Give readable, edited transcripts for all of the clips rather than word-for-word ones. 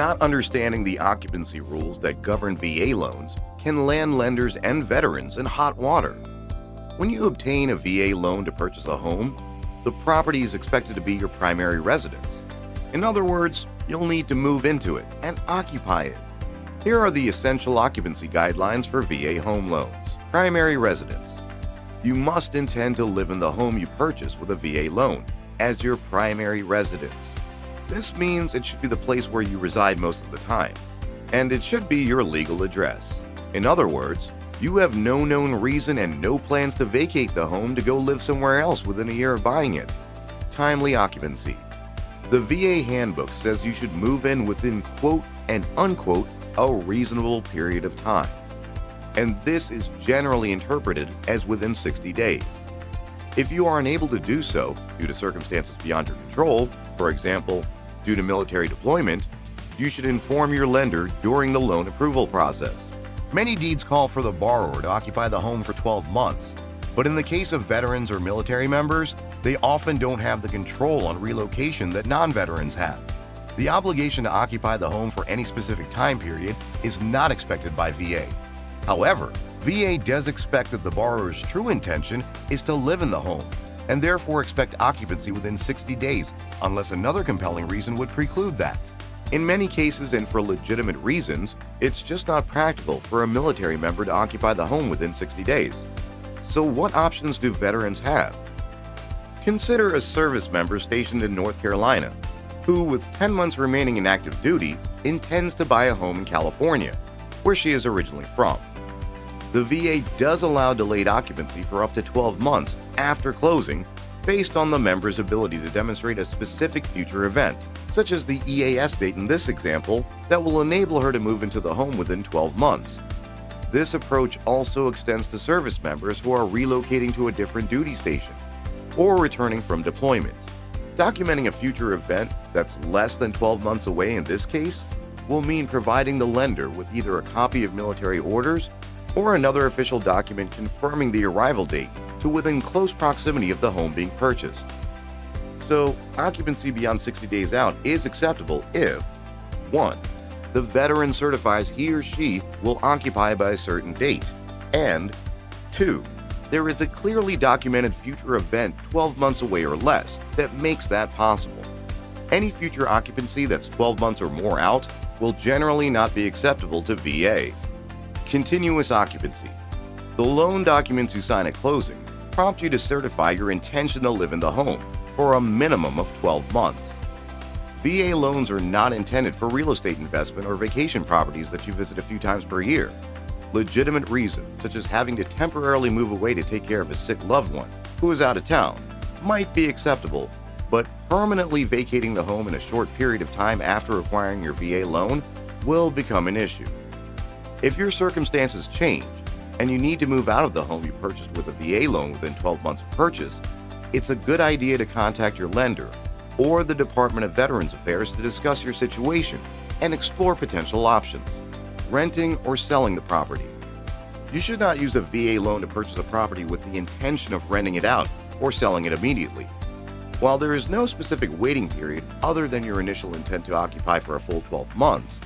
Not understanding the occupancy rules that govern VA loans can land lenders and veterans in hot water. When you obtain a VA loan to purchase a home, the property is expected to be your primary residence. In other words, you'll need to move into it and occupy it. Here are the essential occupancy guidelines for VA home loans. Primary residence. You must intend to live in the home you purchase with a VA loan as your primary residence. This means it should be the place where you reside most of the time, and it should be your legal address. In other words, you have no known reason and no plans to vacate the home to go live somewhere else within a year of buying it. Timely occupancy. The VA handbook says you should move in within quote and unquote a reasonable period of time, and this is generally interpreted as within 60 days. If you are unable to do so due to circumstances beyond your control, for example, due to military deployment, you should inform your lender during the loan approval process. Many deeds call for the borrower to occupy the home for 12 months, but in the case of veterans or military members, they often don't have the control on relocation that non-veterans have. The obligation to occupy the home for any specific time period is not expected by VA. However, VA does expect that the borrower's true intention is to live in the home, and therefore expect occupancy within 60 days, unless another compelling reason would preclude that. In many cases and for legitimate reasons, it's just not practical for a military member to occupy the home within 60 days. So what options do veterans have? Consider a service member stationed in North Carolina, who, with 10 months remaining in active duty, intends to buy a home in California, where she is originally from. The VA does allow delayed occupancy for up to 12 months after closing, based on the member's ability to demonstrate a specific future event, such as the EAS date in this example, that will enable her to move into the home within 12 months. This approach also extends to service members who are relocating to a different duty station or returning from deployment. Documenting a future event that's less than 12 months away in this case will mean providing the lender with either a copy of military orders or another official document confirming the arrival date to within close proximity of the home being purchased. So, occupancy beyond 60 days out is acceptable if 1. The veteran certifies he or she will occupy by a certain date, and 2. There is a clearly documented future event 12 months away or less that makes that possible. Any future occupancy that's 12 months or more out will generally not be acceptable to VA. Continuous occupancy. The loan documents you sign at closing prompt you to certify your intention to live in the home for a minimum of 12 months. VA loans are not intended for real estate investment or vacation properties that you visit a few times per year. Legitimate reasons, such as having to temporarily move away to take care of a sick loved one who is out of town, might be acceptable, but permanently vacating the home in a short period of time after acquiring your VA loan will become an issue. If your circumstances change and you need to move out of the home you purchased with a VA loan within 12 months of purchase, it's a good idea to contact your lender or the Department of Veterans Affairs to discuss your situation and explore potential options, renting or selling the property. You should not use a VA loan to purchase a property with the intention of renting it out or selling it immediately. While there is no specific waiting period other than your initial intent to occupy for a full 12 months,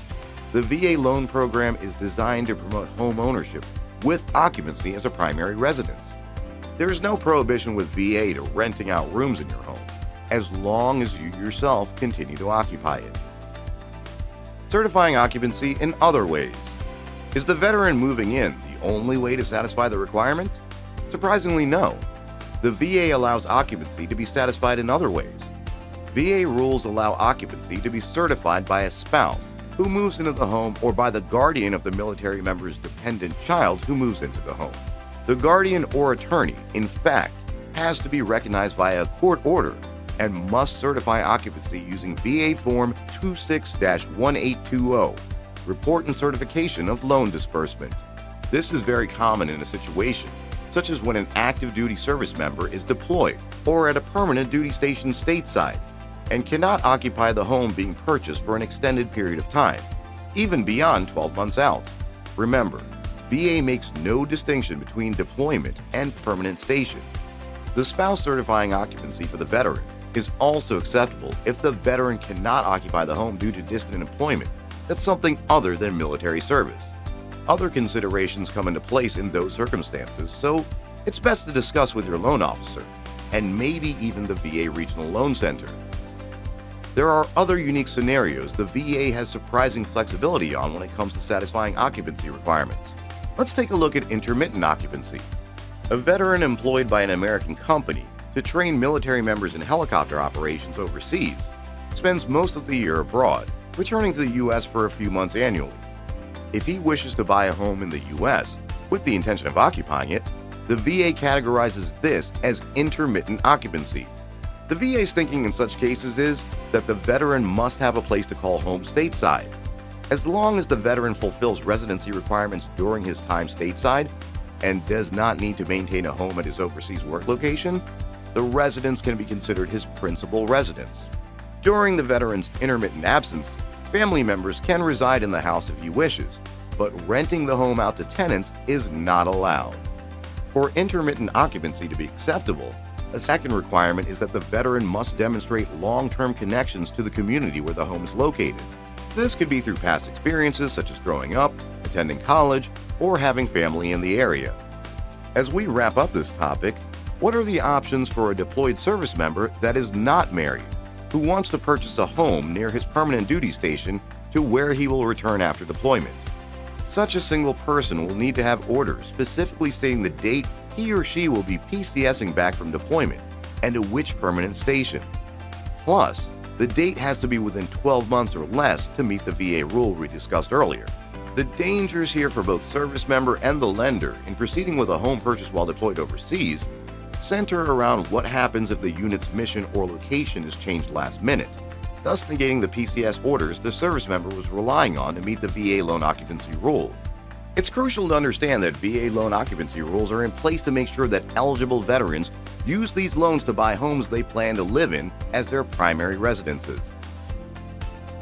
the VA loan program is designed to promote home ownership with occupancy as a primary residence. There is no prohibition with VA to renting out rooms in your home, as long as you yourself continue to occupy it. Certifying occupancy in other ways. Is the veteran moving in the only way to satisfy the requirement? Surprisingly, no. The VA allows occupancy to be satisfied in other ways. VA rules allow occupancy to be certified by a spouse who moves into the home or by the guardian of the military member's dependent child who moves into the home. The guardian or attorney, in fact, has to be recognized via a court order and must certify occupancy using VA Form 26-1820, Report and Certification of Loan Disbursement. This is very common in a situation such as when an active duty service member is deployed or at a permanent duty station stateside and cannot occupy the home being purchased for an extended period of time, even beyond 12 months out. Remember, VA makes no distinction between deployment and permanent station. The spouse certifying occupancy for the veteran is also acceptable if the veteran cannot occupy the home due to distant employment that's something other than military service. Other considerations come into place in those circumstances, so it's best to discuss with your loan officer and maybe even the VA Regional Loan Center. There are other unique scenarios the VA has surprising flexibility on when it comes to satisfying occupancy requirements. Let's take a look at intermittent occupancy. A veteran employed by an American company to train military members in helicopter operations overseas spends most of the year abroad, returning to the U.S. for a few months annually. If he wishes to buy a home in the U.S. with the intention of occupying it, the VA categorizes this as intermittent occupancy. The VA's thinking in such cases is that the veteran must have a place to call home stateside. As long as the veteran fulfills residency requirements during his time stateside and does not need to maintain a home at his overseas work location, the residence can be considered his principal residence. During the veteran's intermittent absence, family members can reside in the house if he wishes, but renting the home out to tenants is not allowed. For intermittent occupancy to be acceptable, a second requirement is that the veteran must demonstrate long-term connections to the community where the home is located. This could be through past experiences such as growing up, attending college, or having family in the area. As we wrap up this topic, what are the options for a deployed service member that is not married, who wants to purchase a home near his permanent duty station to where he will return after deployment? Such a single person will need to have orders specifically stating the date he or she will be PCSing back from deployment and to which permanent station. Plus, the date has to be within 12 months or less to meet the VA rule we discussed earlier. The dangers here for both service member and the lender in proceeding with a home purchase while deployed overseas center around what happens if the unit's mission or location is changed last minute, thus negating the PCS orders the service member was relying on to meet the VA loan occupancy rule. It's crucial to understand that VA loan occupancy rules are in place to make sure that eligible veterans use these loans to buy homes they plan to live in as their primary residences.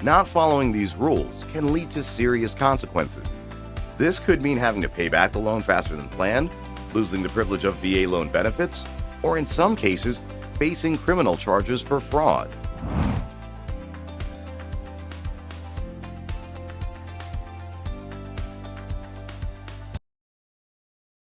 Not following these rules can lead to serious consequences. This could mean having to pay back the loan faster than planned, losing the privilege of VA loan benefits, or in some cases, facing criminal charges for fraud.